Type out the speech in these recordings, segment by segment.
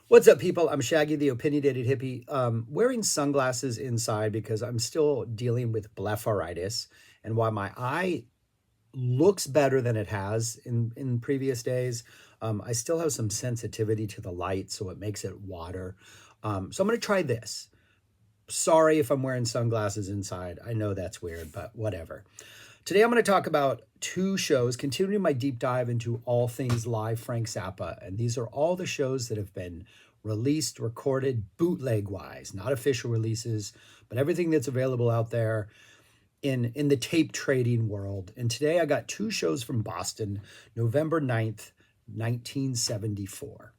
What's up, people? I'm Shaggy, the opinionated hippie, wearing sunglasses inside because I'm still dealing with blepharitis. And while my eye looks better than it has in previous days, I still have some sensitivity to the light, so it makes it water. So I'm going to try this. Sorry if I'm wearing sunglasses inside. I know that's weird, but whatever. Today I'm going to talk about two shows, continuing my deep dive into all things live Frank Zappa. And these are all the shows that have been released, recorded, bootleg wise, not official releases, but everything that's available out there in the tape trading world. And today I got two shows from Boston, November 9th, 1974.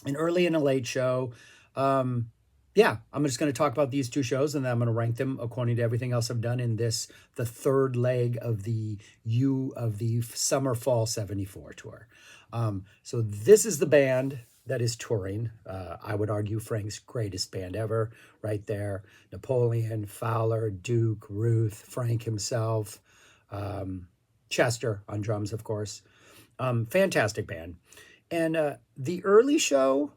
An early and a late show. Yeah, I'm just going to talk about these two shows and then I'm going to rank them according to everything else I've done in this, the third leg of the Summer Fall 74 tour. So this is the band that is touring. I would argue Frank's greatest band ever, right there. Napoleon, Fowler, Duke, Ruth, Frank himself, Chester on drums, of course. Fantastic band. And the early show,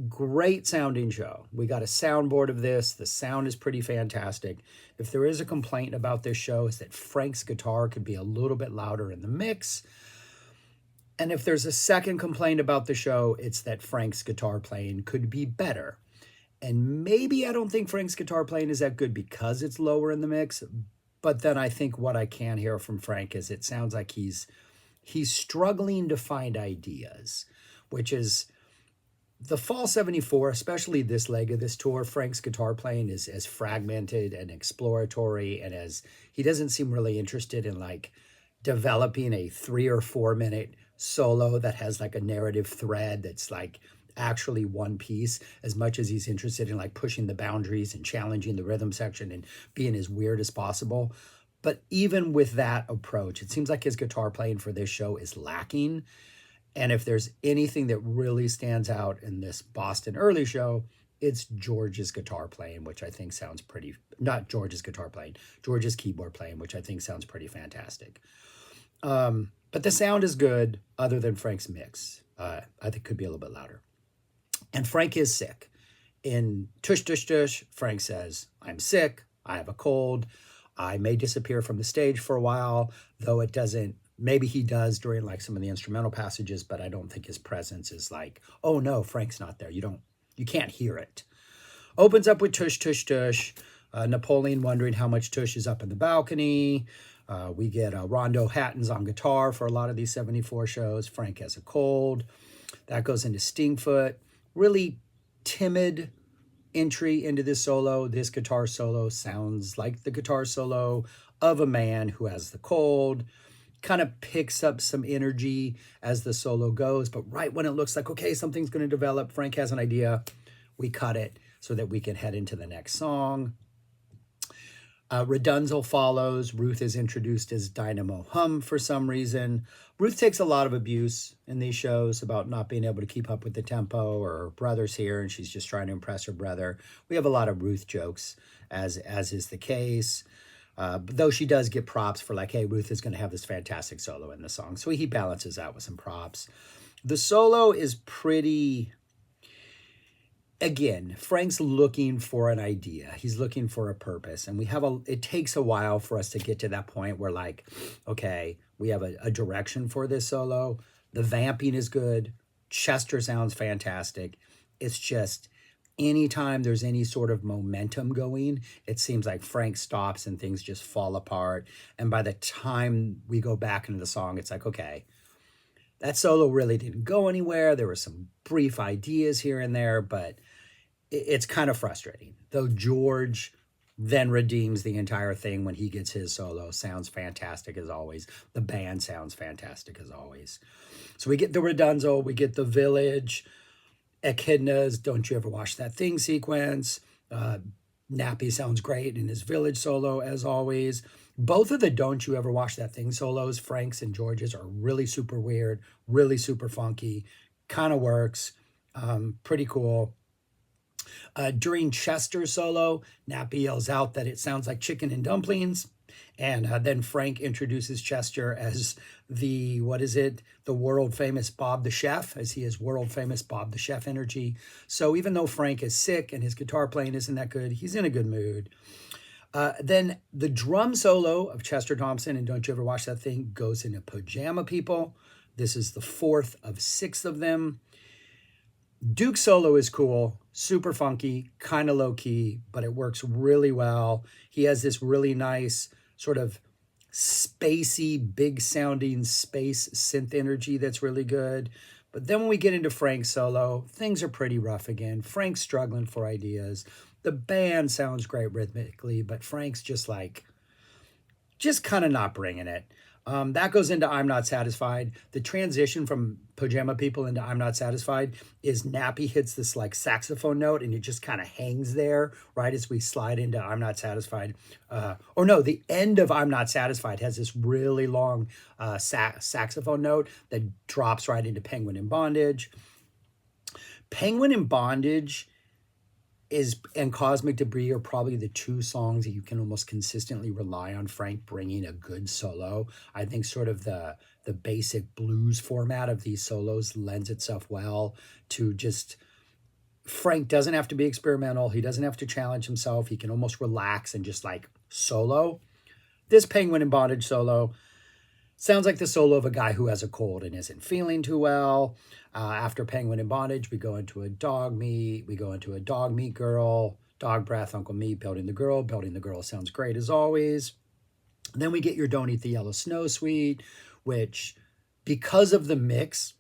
great sounding show. We got a soundboard of this. The sound is pretty fantastic. If there is a complaint about this show, is that Frank's guitar could be a little bit louder in the mix. And if there's a second complaint about the show, it's that Frank's guitar playing could be better. And maybe I don't think Frank's guitar playing is that good because it's lower in the mix. But then I think what I can hear from Frank is it sounds like he's struggling to find ideas, which is the Fall 74, especially this leg of this tour. Frank's guitar playing is as fragmented and exploratory, and as he doesn't seem really interested in like developing a 3 or 4 minute solo that has like a narrative thread that's like actually one piece, as much as he's interested in like pushing the boundaries and challenging the rhythm section and being as weird as possible. But even with that approach, it seems like his guitar playing for this show is lacking. And if there's anything that really stands out in this Boston early show, it's George's guitar playing, which I think sounds pretty, not George's guitar playing, George's keyboard playing, which I think sounds pretty fantastic. But the sound is good other than Frank's mix. I think could be a little bit louder. And Frank is sick. In Tush Tush Tush, Frank says, "I'm sick, I have a cold, I may disappear from the stage for a while," though it doesn't, maybe he does during like some of the instrumental passages, but I don't think his presence is like, oh no, Frank's not there. You can't hear it. Opens up with Tush Tush Tush. Napoleon wondering how much Tush is up in the balcony. We get Rondo Hatton's on guitar for a lot of these 74 shows. Frank has a cold. That goes into Stingfoot. Really timid entry into this solo. This guitar solo sounds like the guitar solo of a man who has the cold. Kind of picks up some energy as the solo goes, but right when it looks like, okay, something's going to develop, Frank has an idea, we cut it so that we can head into the next song. Redunzel follows. Ruth is introduced as Dynamo Hum for some reason. Ruth takes a lot of abuse in these shows about not being able to keep up with the tempo, or her brother's here and she's just trying to impress her brother. We have a lot of Ruth jokes, as is the case. Though she does get props for like, hey, Ruth is going to have this fantastic solo in the song. So he balances out with some props. The solo is pretty, again, Frank's looking for an idea. He's looking for a purpose. And it takes a while for us to get to that point where like, okay, we have a direction for this solo. The vamping is good. Chester sounds fantastic. It's just, anytime there's any sort of momentum going, it seems like Frank stops and things just fall apart. And by the time we go back into the song, it's like, okay, that solo really didn't go anywhere. There were some brief ideas here and there, but it's kind of frustrating. Though George then redeems the entire thing when he gets his solo. Sounds fantastic as always. The band sounds fantastic as always. So we get the Redunzo, we get the Village, Echidna's Don't You Ever Wash That Thing sequence. Nappy sounds great in his Village solo, as always. Both of the Don't You Ever Wash That Thing solos, Frank's and George's, are really super weird, really super funky. Kind of works. Pretty cool. During Chester's solo, Nappy yells out that it sounds like chicken and dumplings. And then Frank introduces Chester as the, what is it, the world famous Bob the Chef, as he is world famous Bob the Chef energy. So even though Frank is sick and his guitar playing isn't that good, he's in a good mood. Then the drum solo of Chester Thompson, and Don't You Ever Watch That Thing, goes into Pajama People. This is the fourth of six of them. Duke's solo is cool, super funky, kind of low key, but it works really well. He has this really nice sort of spacey, big sounding space synth energy that's really good. But then when we get into Frank's solo, things are pretty rough again. Frank's struggling for ideas. The band sounds great rhythmically, but Frank's just kind of not bringing it. That goes into I'm Not Satisfied. The transition from Pajama People into I'm Not Satisfied is Nappy hits this like saxophone note and it just kind of hangs there right as we slide into I'm Not Satisfied. Or no, the end of I'm Not Satisfied has this really long saxophone note that drops right into Penguin in Bondage. Penguin in Bondage and Cosmic Debris are probably the two songs that you can almost consistently rely on Frank bringing a good solo. I think sort of the basic blues format of these solos lends itself well to just, Frank doesn't have to be experimental. He doesn't have to challenge himself. He can almost relax and just like solo. This Penguin in Bondage solo sounds like the solo of a guy who has a cold and isn't feeling too well. After Penguin in Bondage, we go into a dog meat. We go into a dog meat girl, dog breath, Uncle Meat, Building the Girl. Building the Girl sounds great as always. And then we get your Don't Eat the Yellow Snow Suite, which because of the mix,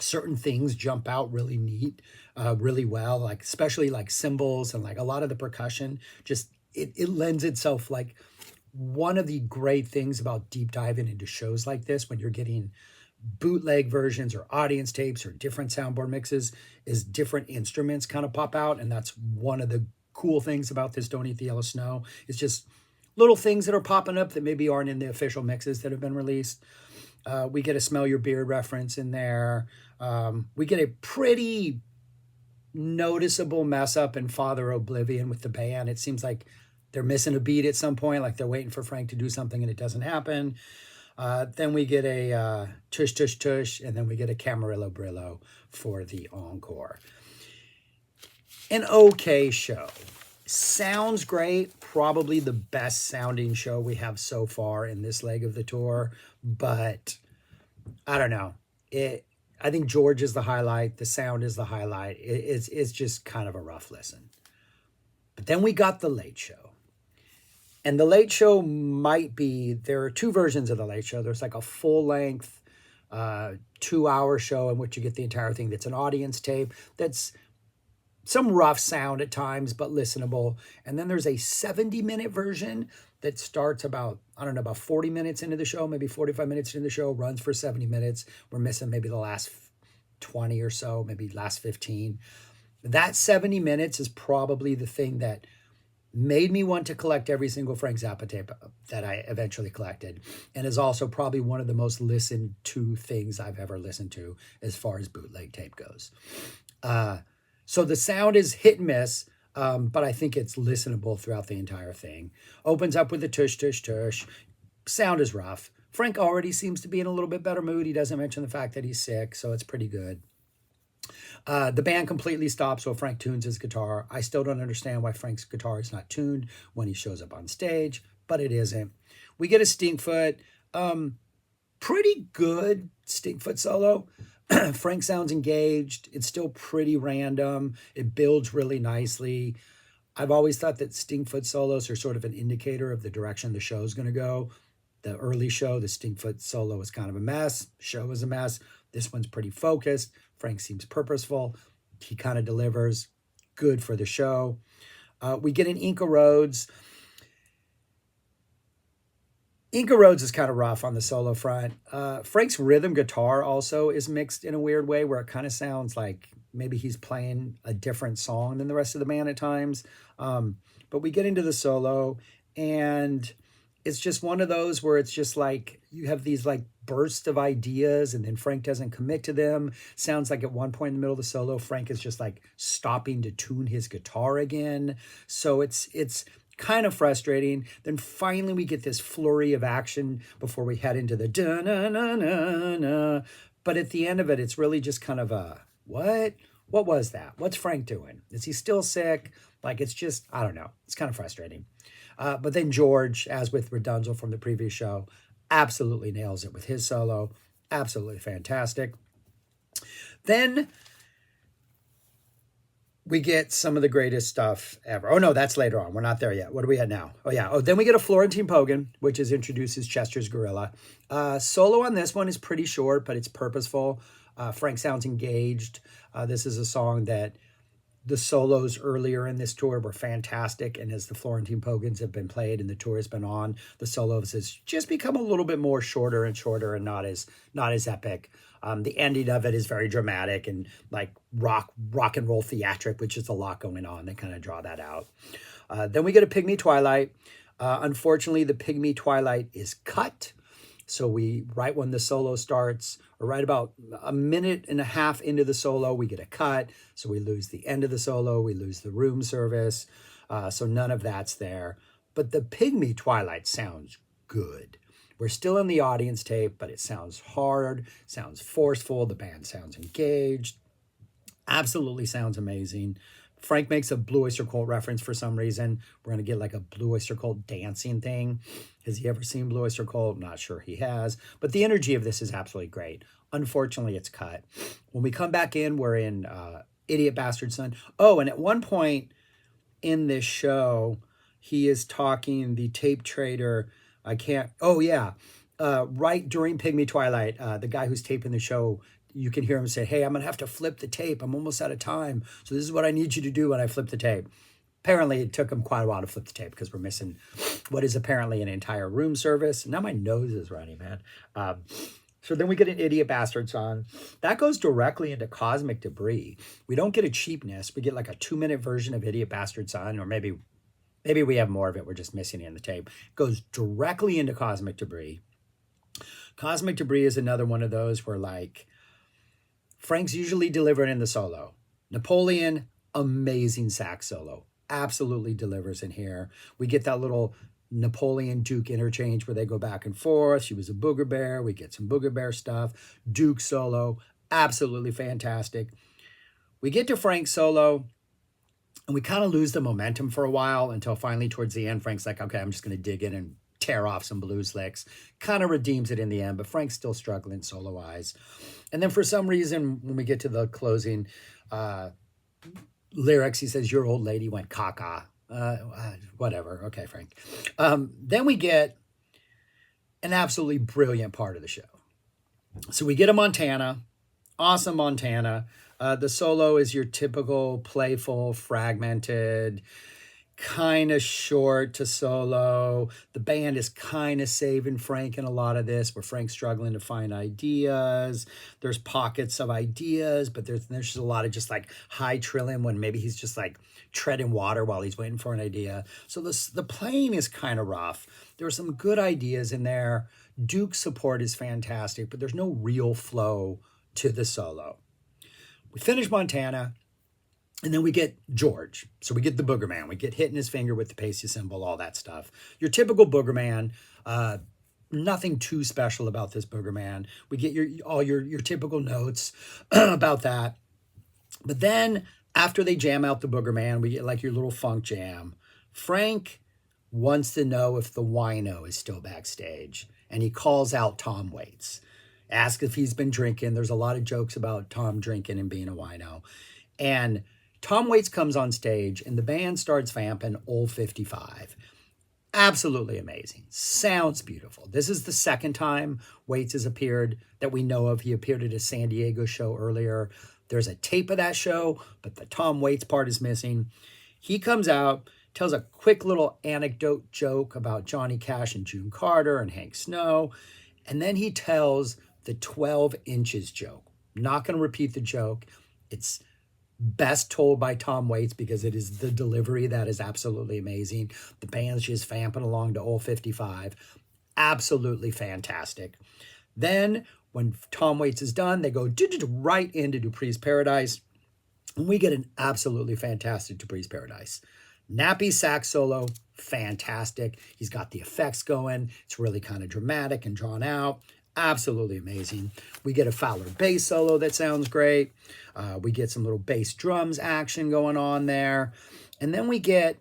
certain things jump out really neat, really well, like especially like cymbals and like a lot of the percussion, just it lends itself like one of the great things about deep diving into shows like this when you're getting bootleg versions or audience tapes or different soundboard mixes is different instruments kind of pop out. And that's one of the cool things about this Don't Eat the Yellow Snow. It's just little things that are popping up that maybe aren't in the official mixes that have been released. We get a Smell Your Beard reference in there. We get a pretty noticeable mess up in Father Oblivion with the band. It seems like they're missing a beat at some point, like they're waiting for Frank to do something and it doesn't happen. Then we get a Tush Tush Tush, and then we get a Camarillo Brillo for the encore. An okay show. Sounds great. Probably the best sounding show we have so far in this leg of the tour. But I don't know. I think George is the highlight. The sound is the highlight. It's just kind of a rough listen. But then we got The Late Show. And The Late Show there are two versions of The Late Show. There's like a full-length 2-hour show in which you get the entire thing. That's an audience tape. That's some rough sound at times, but listenable. And then there's a 70-minute version that starts about 40 minutes into the show, maybe 45 minutes into the show, runs for 70 minutes. We're missing maybe the last 20 or so, maybe last 15. That 70 minutes is probably the thing that made me want to collect every single Frank Zappa tape that I eventually collected, and is also probably one of the most listened to things I've ever listened to as far as bootleg tape goes. So the sound is hit and miss, but I think it's listenable throughout the entire thing. Opens up with a tush, tush, tush. Sound is rough. Frank already seems to be in a little bit better mood. He doesn't mention the fact that he's sick, so it's pretty good. The band completely stops while Frank tunes his guitar. I still don't understand why Frank's guitar is not tuned when he shows up on stage, but it isn't. We get a Stinkfoot. Pretty good Stinkfoot solo. Frank sounds engaged. It's still pretty random. It builds really nicely. I've always thought that Stinkfoot solos are sort of an indicator of the direction the show is going to go. The early show, the Stinkfoot solo is kind of a mess. Show is a mess. This one's pretty focused. Frank seems purposeful. He kind of delivers. Good for the show. We get an Inca Roads. Inca Roads is kind of rough on the solo front. Frank's rhythm guitar also is mixed in a weird way where it kind of sounds like maybe he's playing a different song than the rest of the band at times. But we get into the solo, and it's just one of those where it's just like you have these like bursts of ideas and then Frank doesn't commit to them. Sounds like at one point in the middle of the solo, Frank is just like stopping to tune his guitar again. So it's kind of frustrating. Then finally we get this flurry of action before we head into the da-na-na-na-na. But at the end of it, it's really just kind of a, what? What was that? What's Frank doing? Is he still sick? Like, it's just, I don't know. It's kind of frustrating. But then George, as with Redunzo from the previous show, absolutely nails it with his solo. Absolutely fantastic. Then we get some of the greatest stuff ever. Oh, no, that's later on. We're not there yet. What are we at now? Oh, yeah. Oh, then we get a Florentine Pogan, which is introduces Chester's Gorilla. Solo on this one is pretty short, but it's purposeful. Frank sounds engaged. This is a song that the solos earlier in this tour were fantastic, and as the Florentine Pogans have been played and the tour has been on, the solos has just become a little bit more shorter and shorter and not as epic. The ending of it is very dramatic and like rock and roll theatric, which is a lot going on. They kind of draw that out. Then we get a Pygmy Twilight. Unfortunately, the Pygmy Twilight is cut. So we, right when the solo starts, or right about a minute and a half into the solo, we get a cut. So we lose the end of the solo, we lose the room service. So none of that's there. But the Pygmy Twilight sounds good. We're still in the audience tape, but it sounds hard, sounds forceful. The band sounds engaged. Absolutely sounds amazing. Frank makes a Blue Oyster Cult reference for some reason. We're going to get like a Blue Oyster Cult dancing thing. Has he ever seen Blue Oyster Cult? Not sure he has. But the energy of this is absolutely great. Unfortunately, it's cut. When we come back in, we're in Idiot Bastard Son. Oh, and at one point in this show, he is talking, the tape trader. Right during Pygmy Twilight, the guy who's taping the show, you can hear him say, hey, I'm going to have to flip the tape. I'm almost out of time. So this is what I need you to do when I flip the tape. Apparently, it took him quite a while to flip the tape because we're missing what is apparently an entire room service. Now my nose is running, man. So then we get an Idiot Bastard song. That goes directly into Cosmic Debris. We don't get a cheapness. We get like a 2-minute version of Idiot Bastard song, or maybe we have more of it. We're just missing it in the tape. It goes directly into Cosmic Debris. Cosmic Debris is another one of those where like Frank's usually delivered in the solo. Napoleon, amazing sax solo. Absolutely delivers in here. We get that little Napoleon Duke interchange where they go back and forth. She was a Booger Bear. We get some Booger Bear stuff. Duke solo, absolutely fantastic. We get to Frank's solo, and we kind of lose the momentum for a while until finally towards the end, Frank's like, okay, I'm just going to dig in and tear off some blues licks. Kind of redeems it in the end, but Frank's still struggling solo-wise. And then for some reason, when we get to the closing lyrics, he says, your old lady went caca. Whatever. Okay, Frank. Then we get an absolutely brilliant part of the show. So we get a Montana, awesome Montana. The solo is your typical playful, fragmented, kind of short to solo. The band is kind of saving Frank in a lot of this, where Frank's struggling to find ideas. There's pockets of ideas, but there's just a lot of just like high trilling when maybe he's just like treading water while he's waiting for an idea. So the playing is kind of rough. There are some good ideas in there. Duke's support is fantastic, but there's no real flow to the solo. We finish Montana. And then we get George. So we get the Booger Man. We get hitting his finger with the pacey cymbal, all that stuff. Your typical Booger Man. Nothing too special about this Booger Man. We get your typical notes about that. But then after they jam out the Booger Man, we get like your little funk jam. Frank wants to know if the wino is still backstage. And he calls out Tom Waits. Asks if he's been drinking. There's a lot of jokes about Tom drinking and being a wino. And Tom Waits comes on stage and the band starts vamping Old 55. Absolutely amazing. Sounds beautiful. This is the second time Waits has appeared that we know of. He appeared at a San Diego show earlier. There's a tape of that show, but the Tom Waits part is missing. He comes out, tells a quick little anecdote joke about Johnny Cash and June Carter and Hank Snow, and then he tells the 12 inches joke. Not going to repeat the joke. It's best told by Tom Waits because it is the delivery that is absolutely amazing. The band's just vamping along to Old 55. Absolutely fantastic. Then when Tom Waits is done, they go right into Dupree's Paradise. And we get an absolutely fantastic Dupree's Paradise. Nappy sax solo, fantastic. He's got the effects going. It's really kind of dramatic and drawn out. Absolutely amazing. We get a Fowler bass solo that sounds great. We get some little bass drums action going on there. And then we get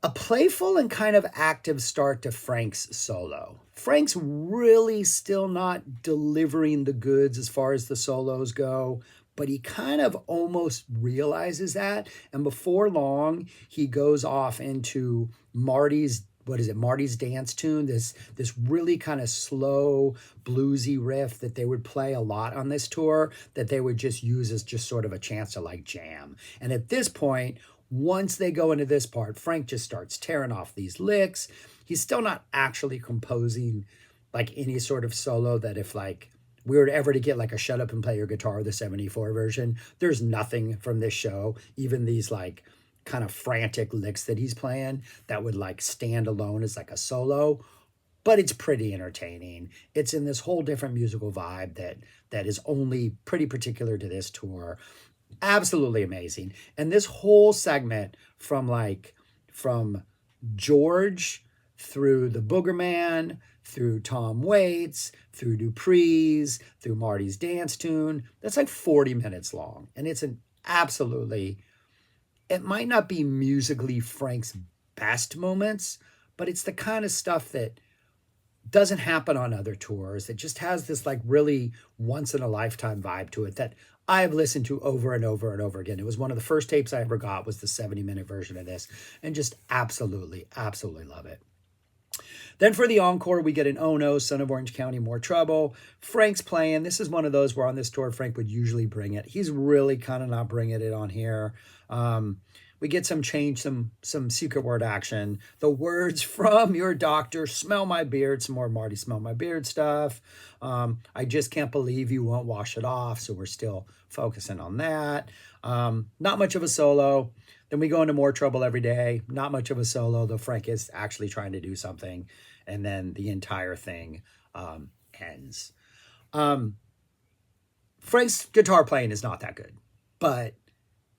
a playful and kind of active start to Frank's solo. Frank's really still not delivering the goods as far as the solos go, but he kind of almost realizes that. And before long, he goes off into Marty's, what is it, Marty's dance tune, this really kind of slow bluesy riff that they would play a lot on this tour, that they would just use as just sort of a chance to like jam. And at this point, once they go into this part, Frank just starts tearing off these licks. He's still not actually composing like any sort of solo that if like we were ever to get like a Shut Up and Play Your Guitar, the 74 version, there's nothing from this show, even these like kind of frantic licks that he's playing that would like stand alone as like a solo, but it's pretty entertaining. It's in this whole different musical vibe that is only pretty particular to this tour. Absolutely amazing. And this whole segment from George through the Boogerman, through Tom Waits, through Dupree's, through Marty's dance tune, that's like 40 minutes long. And it's an absolutely, it might not be musically Frank's best moments, but it's the kind of stuff that doesn't happen on other tours. It just has this like really once in a lifetime vibe to it that I have listened to over and over and over again. It was one of the first tapes I ever got was the 70-minute version of this, and just absolutely, absolutely love it. Then for the encore, we get an Oh No, Son of Orange County, More Trouble. Frank's playing. This is one of those where on this tour, Frank would usually bring it. He's really kind of not bringing it on here. We get some change, some secret word action. The words from your doctor, smell my beard, some more Marty smell my beard stuff. I just can't believe you won't wash it off. So we're still focusing on that. Not much of a solo. Then we go into More Trouble Every Day. Not much of a solo, though Frank is actually trying to do something. And then the entire thing ends. Frank's guitar playing is not that good, but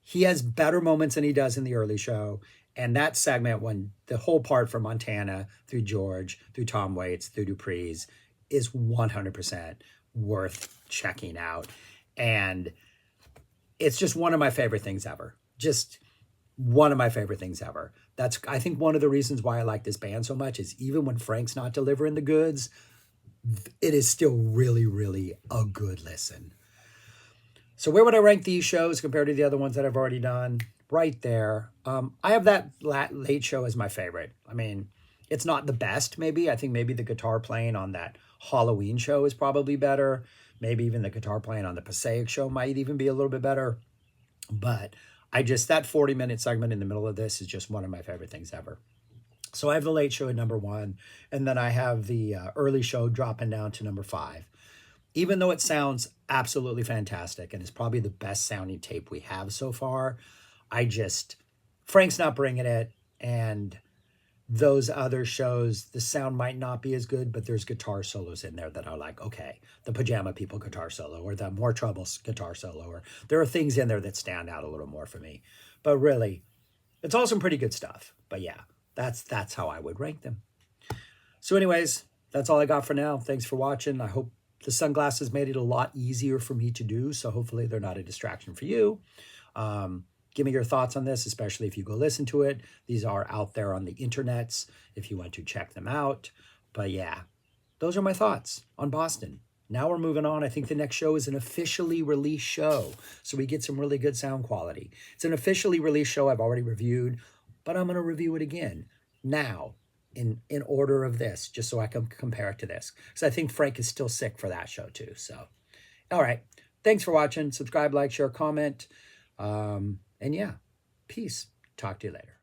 he has better moments than he does in the early show. And that segment, when the whole part from Montana through George, through Tom Waits, through Dupree's, is 100% worth checking out. And it's just one of my favorite things ever. Just one of my favorite things ever. That's, I think, one of the reasons why I like this band so much is even when Frank's not delivering the goods, it is still really, really a good listen. So where would I rank these shows compared to the other ones that I've already done? Right there. I have that late show as my favorite. I mean, it's not the best, maybe. I think maybe the guitar playing on that Halloween show is probably better. Maybe even the guitar playing on the Passaic show might even be a little bit better. But that 40-minute segment in the middle of this is just one of my favorite things ever. So I have the late show at number 1, and then I have the early show dropping down to number 5. Even though it sounds absolutely fantastic and is probably the best sounding tape we have so far, Frank's not bringing it, and those other shows, the sound might not be as good, but there's guitar solos in there that are like, okay, the Pajama People guitar solo or the More Trouble guitar solo, or there are things in there that stand out a little more for me. But really, it's all some pretty good stuff. But yeah, that's how I would rank them. So anyways, that's all I got for now. Thanks for watching. I hope the sunglasses made it a lot easier for me to do, so hopefully they're not a distraction for you. Give me your thoughts on this, especially if you go listen to it. These are out there on the internets if you want to check them out. But yeah, those are my thoughts on Boston. Now we're moving on. I think the next show is an officially released show, so we get some really good sound quality. It's an officially released show I've already reviewed, but I'm going to review it again now in order of this, just so I can compare it to this. Because I think Frank is still sick for that show too. So, all right. Thanks for watching. Subscribe, like, share, comment. And yeah, peace. Talk to you later.